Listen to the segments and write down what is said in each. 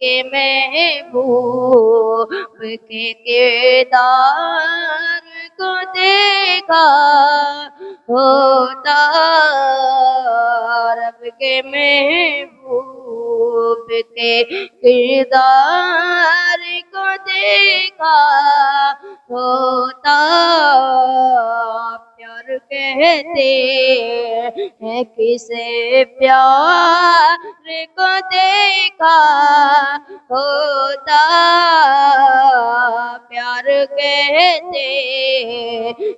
کے محبوب کے کردار کو دیکھا ہوتا، رب کے محبوب کے کردار کو دیکھا ہوتا، پیار کہتے ہیں کسے پیار کو دیکھا ہوتا، پیار کہتے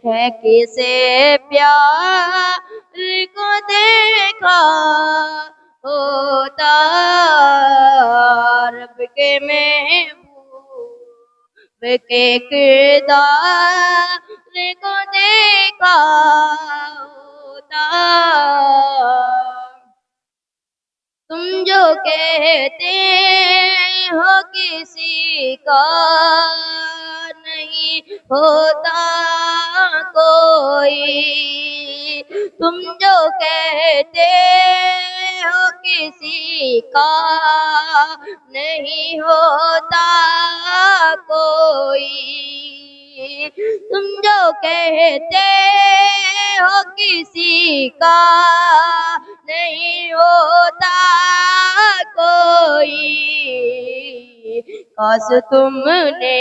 ہیں کسے پیار کو دیکھا ہوتا، رب کے محبوب کے کردار کو دیکھا ہوتا، تم جو کہتے ہو کسی کا نہیں ہوتا کوئی، تم جو کہتے ہو کسی کا نہیں ہوتا کوئی، تم جو کہتے ہو کسی کا نہیں ہوتا کوئی، کاش تم نے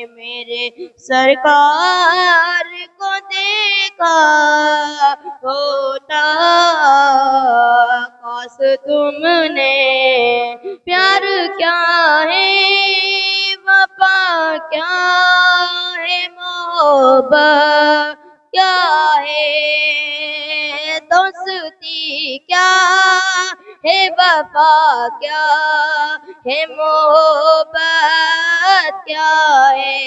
میرے سرکار کو دیکھا ہوتا، کاش تم نے، پیار کیا ہے وفا کیا ہے محبت کیا ہے، دوستی کیا ہے وفا کیا ہے محبت کیا ہے،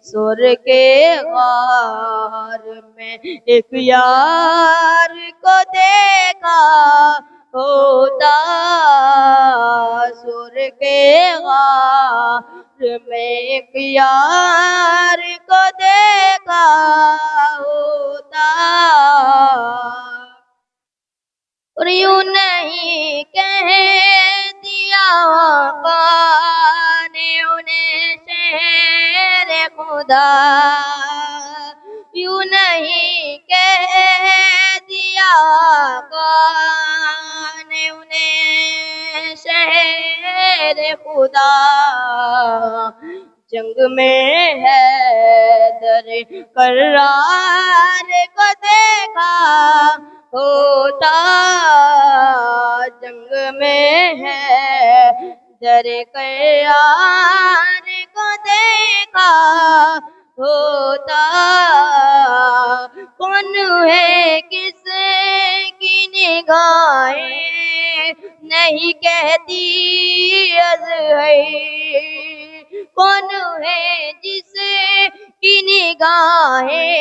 سر کے غار میں ایک یار کو دیکھا ہوتا، سر کے غار میں ایک یار کو دیکھا ہوتا، اور یوں نہیں کہہ دیا آقا نے انہیں شہر خدا، یوں نہیں کہہ دیا آقا نے انہیں شہر خدا، جنگ میں حیدر کرار کو دیکھا ہوتا، جنگ میں حیدر کرار کو دیکھا ہوتا، کون ہے کس کی نگاہیں نہیں کہتی ازہر، کون ہے جس کی نگاہیں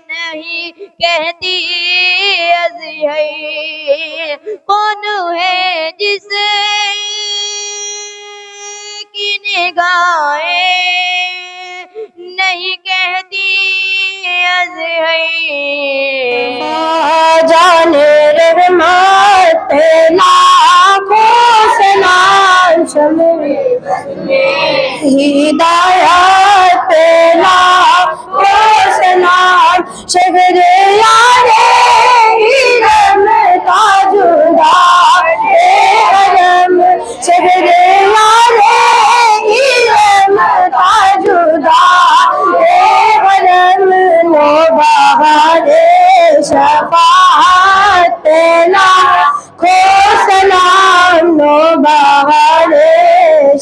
نہیں کہتی ازہر، کون ہے جس کی نگاہیں نہیں کہتی ازہر، جانے رحمت لاکھوں سلام شمع ہدایت لاکھوں سلام، شہر یار حرم تاجدار حرم، شہر یار حرم تاجدار حرم، نوبہار شفاعت لاکھوں سلام، نوبہار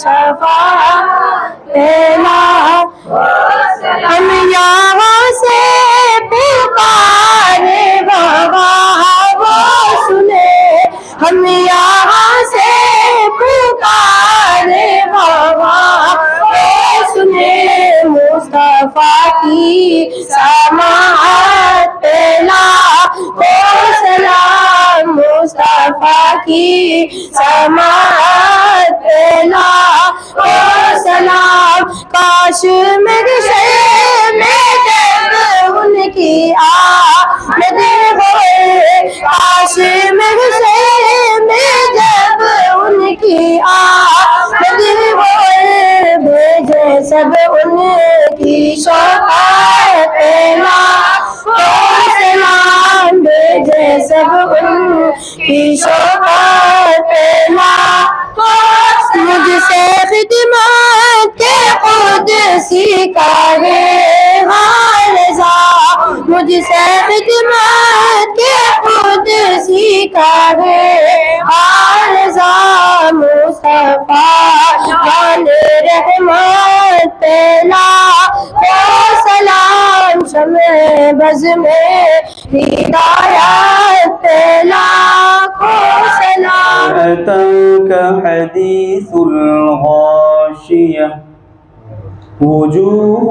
شفاعت لاکھوں سلام، ہم یہاں سے پکارے بابا وہ سنے، ہم یہاں سے پکارے بابا وہ سنے، مصطفیٰ کی سماعت لاکھوں سلام، مصطفیٰ کی سماعت لاکھوں سلام، کاش محشر میں جب ان کی آمد سے خدمت کے قدسی کا ہے حال رضا، مجھ سے خدمت کے قدسی کا ہے حال رضا، مصطفیٰ جان رحمت پہلا و سلام، شمع بز میں ہدایت پہلا و سلام۔ أتاك حديث الغاشية وجوه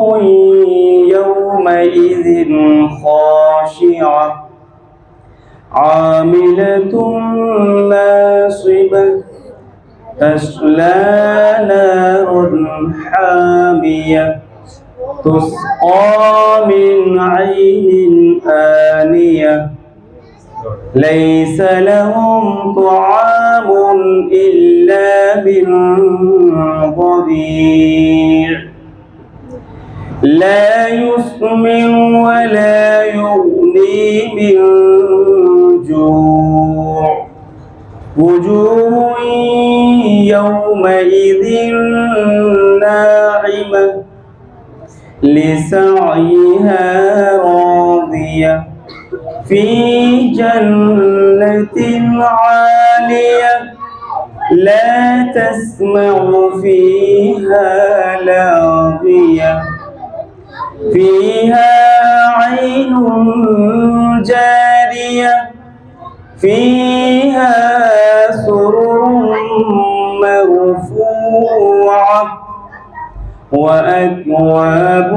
يومئذ خاشعة عاملة ناصبة تصلى نارا حامية تسقى من عين آنية ليس لهم طعام إلا من ضريع لا يسمن ولا يغني من جوع وجوه يومئذ ناعمة لسعيها راضية في جنة عالية لا تسمع فيها لاغية فيها عين جارية فيها سرر مرفوعة وأكواب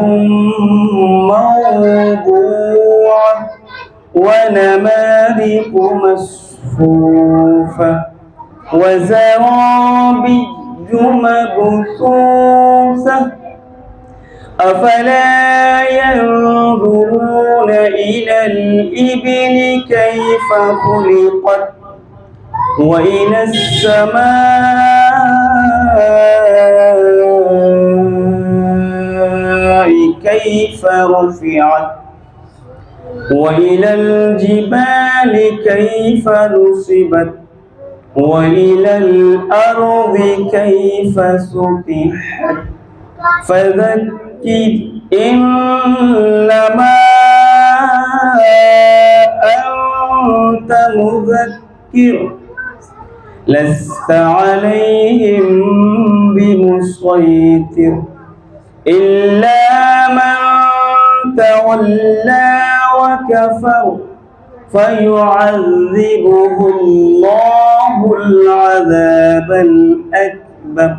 موضوعة ونمارق مصفوفة وزرابي مبثوثة أفلا ينظرون إلى الإبل كيف خلقت وإلى السماء كيف رفعت وإلى الجبال كيف نصبت وإلى الأرض كيف سطحت فذكر إنما أنت مذكر لست عليهم بمسيطر إلا من تولى وكفر فيعذبه الله العذاب الأكبر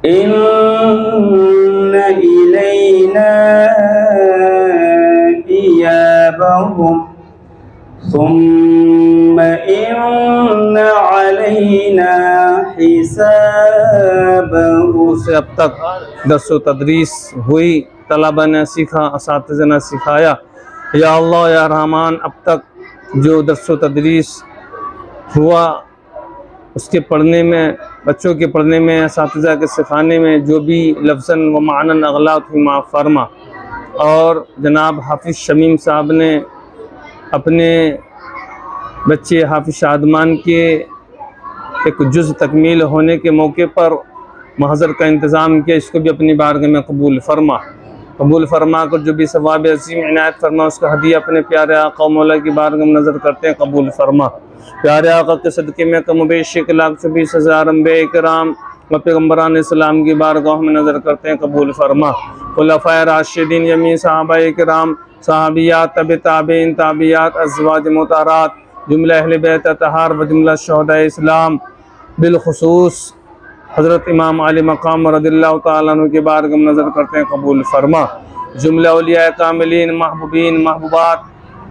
إن إلينا إيابهم ثم إن علينا حسابهم۔ سے اب تک درس و تدریس ہوئی، طلبہ نے سیکھا، اساتذہ نے سکھایا۔ یا اللہ یا رحمان، اب تک جو درس و تدریس ہوا اس کے پڑھنے میں، بچوں کے پڑھنے میں، اساتذہ کے سکھانے میں جو بھی لفظاً و معناً اغلاط ہوئی معاف فرما، اور جناب حافظ شمیم صاحب نے اپنے بچے حافظ شادمان کے ایک جز تکمیل ہونے کے موقع پر محضر کا انتظام کیا، اس کو بھی اپنی بارگاہ میں قبول فرما کر جو بھی ثواب عظیم عنایت فرما، اس کا ہدیہ اپنے پیارے آقا و مولا کی بارگاہ میں نظر کرتے ہیں قبول فرما۔ پیارے آقا کے صدقے میں کم و بیش 1,24,000 انبیاء کرام و پیغمبران اسلام کی بارگاہ میں نظر کرتے ہیں قبول فرما۔ خلفائے راشدین یمین صحابہ کرام، صحابیات، تابعین، تابعیات، ازواج مطہرات، جملہ اہل بیت اطہار و جملہ شہداء اسلام، بالخصوص حضرت امام علی مقام رضی اللہ تعالیٰ عنہ کے بارگاہ میں نظر کرتے ہیں قبول فرما۔ جملہ اولیاء کاملین، محبوبین، محبوبات،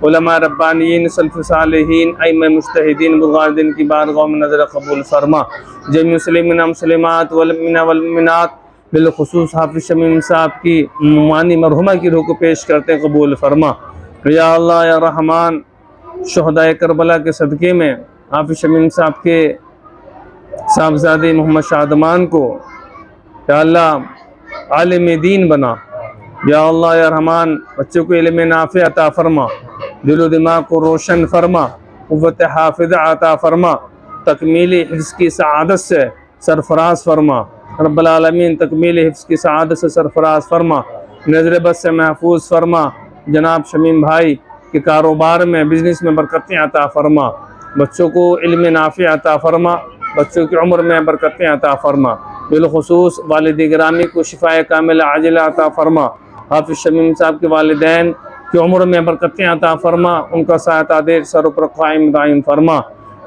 علماء ربانیین، سلف صالحین، ائمہ مجتہدین، بزرگان کی بارگاہ میں نظر قبول فرما۔ جميع مسلمین مسلمات والمؤمنین والمؤمنات، بالخصوص حافظ شمیم صاحب کی مانی مرحومہ کی روح کو پیش کرتے ہیں قبول فرما۔ یا اللہ یا رحمان، شہداء کربلا کے صدقے میں حافظ شمیم صاحب کے صاحبزادے محمد شادمان کو یا اللہ عالم دین بنا۔ یا اللہ یا رحمان، بچوں کو علم نافع عطا فرما، دل و دماغ کو روشن فرما، قوت حافظہ عطا فرما، تکمیل حفظ کی سعادت سے سرفراز فرما رب العالمین، تکمیل حفظ کی سعادت سے سرفراز فرما، نظر بد سے محفوظ فرما، جناب شمیم بھائی کے کاروبار میں بزنس میں برکتیں عطا فرما، بچوں کو علم نافع عطا فرما، بچوں کی عمر میں برکتیں عطا فرما، بالخصوص والد گرامی کو شفاء کاملہ عاجلہ عطا فرما، حافظ شمیم صاحب کے والدین کی عمر میں برکتیں عطا فرما، ان کا سایہ تادیر سر پر قائم دائم فرما،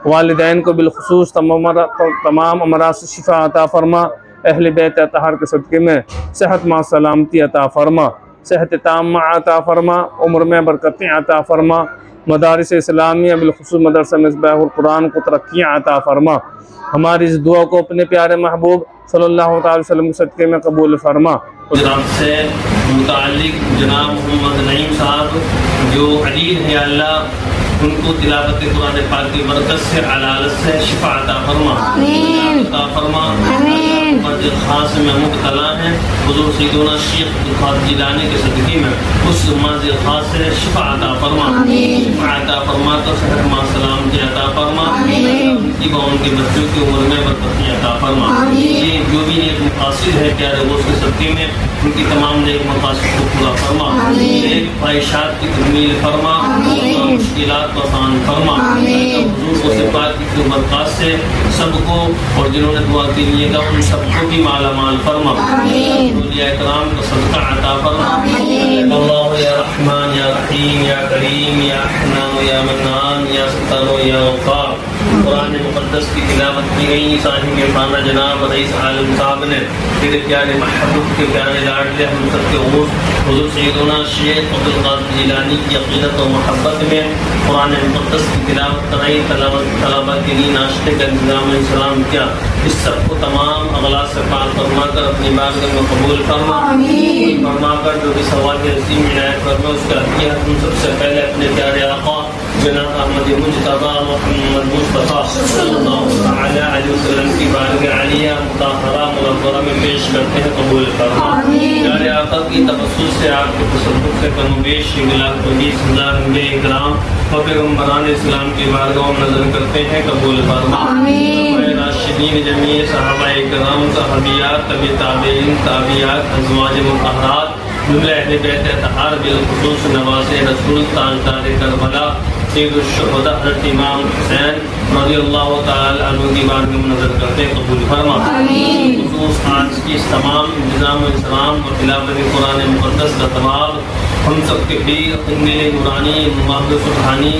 والدین کو بالخصوص تمام امراض سے شفا عطا فرما، اہل بیت اطہار کے صدقے میں صحت مع سلامتی عطا فرما، صحت تامہ عطا فرما، عمر میں برکتیں عطا فرما، مدارس اسلامیہ بالخصوص مدرسہ مصباح القرآن کو ترقیاں عطا فرما، ہماری اس دعا کو اپنے پیارے محبوب صلی اللہ تعالی وسلم کے صدقے میں قبول فرما۔ جناب سے متعلق جناب محمد نعیم صاحب جو علیل ہے اللہ، ان کو تلاوت قرآن پاک کی برکت سے علالت سے شفا عطا فرما، عطا فرما، مرض خاص میں مبتلا ہیں حضور سیدنا شیخ عبدالقادر جیلانی کے صدقے میں اس مرض خاص سے شفا عطا فرما، شفا عطا فرما کر صحت مع سلامتی عطا فرما، ان کے بچوں کی عمر میں برکت عطا فرما، یہ جو بھی نیک مقاصد ہے پیارے دوست کے صدقے میں ان کی تمام نیک مقاصد کو پورا فرما، نیک خواہشات کی تکمیل فرما، مشکلات کو آسان فرما، حضور کو صفات کی برکات سے سب کو اور جنہوں نے دعا کے لیے گا ان سب کو بھی مالا مال فرما، اولیاء کرام کا صدقہ عطا فرما، اللہ یا رحمان یا رحیم یا کریم یا حنان یا منان یا ستر یا غفار۔ قرآن مقدس کی تلاوت کی گئی صاحب خانہ جناب رئیس عالم صاحب نے تیرے پیارے محبوب کے پیارے لاڈلے ہم سب کے عروج حضور سیدنا شیخ عبدالقادر جیلانی کی عقیدت و محبت میں قرآن مقدس کی تلاوت کرائی، طلبہ کے لیے ناشتے کا انتظام انسلام کیا، اس سب کو تمام اغلاط سے پاک فرما کر اپنی بارگاہ میں قبول فرما، فرما کر جو بھی ثواب عظیم عنایت فرما اس کا عطیہ ہم سب سے پہلے اپنے پیارے آقا جناب احمد مجتبیٰ محمد مصطفیٰ صلی اللہ تعالی علیہ وسلم کی بارگاہ عالیہ مطہرہ منورہ میں پیش کرتے ہیں، قبول فرما، پیارے آقا کی تبسط سے آپ کے تصدق سے کم و بیش ملاک 20,000 انبیاء اکرام و پیغمبران اسلام کی بارگاہ میں نظر کرتے ہیں، قبول فرما، راشدین جمیع صحابہ اکرام صحابیات طبی تابعین تابعیات ازواج مطہرات جملہ اہل بیت اطہار بالخصوص نواز رسول تاجدار کربلا سید الشہداء حضرت امام حسین رضی اللہ تعالی عنہ کی بارگاہ میں نظر کرتے قبول فرما، خصوص آج کی اس تمام نظام و اسلام و تلاوت قرآن مقدس کا ثواب ہم سب کے پیر میرے نورانی محمد سبحانی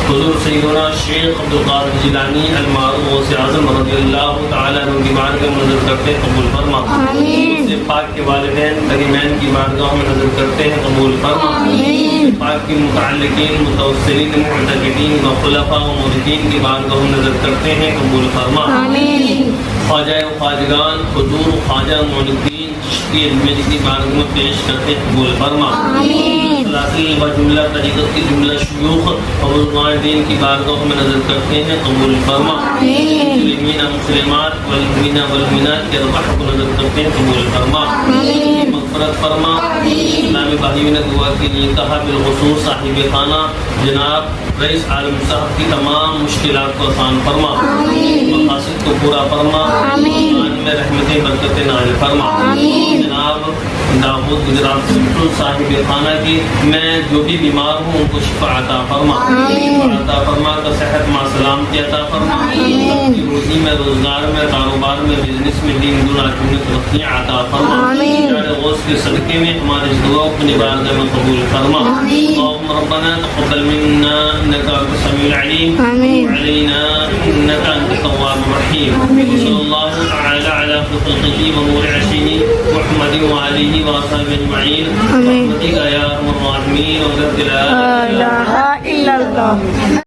حضور سیدنا شیخ عبدالقادر جیلانی المعروف غوث اعظم رضی اللہ تعالی عنہ کی بارگاہ میں نظر کرتے قبول فرما، اس سے پاک کے والدین کریمین کی بارگاہ میں نظر کرتے ہیں، قبول فرما، پاک کے متعلقین متوسلین معتقدین و خلفاء و مریدین کی بارگاہ میں نظر کرتے ہیں، قبول فرما، خواجہ و خواجگان حضور خواجہ معین الدین چشتی اجمیری کی بارگاہ میں پیش کرتے قبول فرما، و جملہ طریقت کی جملہ شیوخ اور علماء دین کی بارگاہ میں نظر کرتے ہیں، قبول فرما، مسلمین مسلمات والمؤمنین والمؤمنات کے ارواح کو نظر کرتے ہیں، قبول فرما، مغفرت فرما، اسلامی بھائیوں نے دعا کے لیے کہا بالخصوص صاحب خانہ جناب رئیس عالم صاحب کی تمام مشکلات کو آسان فرما، مقاصد کو پورا فرما، ایمان میں رحمت برکت نازل فرما، جناب داود گجرات سمسل صاحب خانہ کی میں جو بھی بیمار ہوں ان کو شفا عطا فرما، عطا فرما کا صحت مع سلامتی عطا فرما، روزی میں روزگار میں کاروبار میں بزنس میں دین دنیا میں ترقیاں عطا فرما، پیارے غوث کے صدقے میں ہمارے اس دعا اپنی بارگاہ میں قبول فرما، اللهم ربنا تقبل منا انك انت السميع العليم وعلينا انك انت التواب الرحيم، صلى الله تعالى على خلقه ونور عرشه محمد وآله وصحبه اجمعين برحمتك يا ارحم الراحمين، لا إله إلا الله۔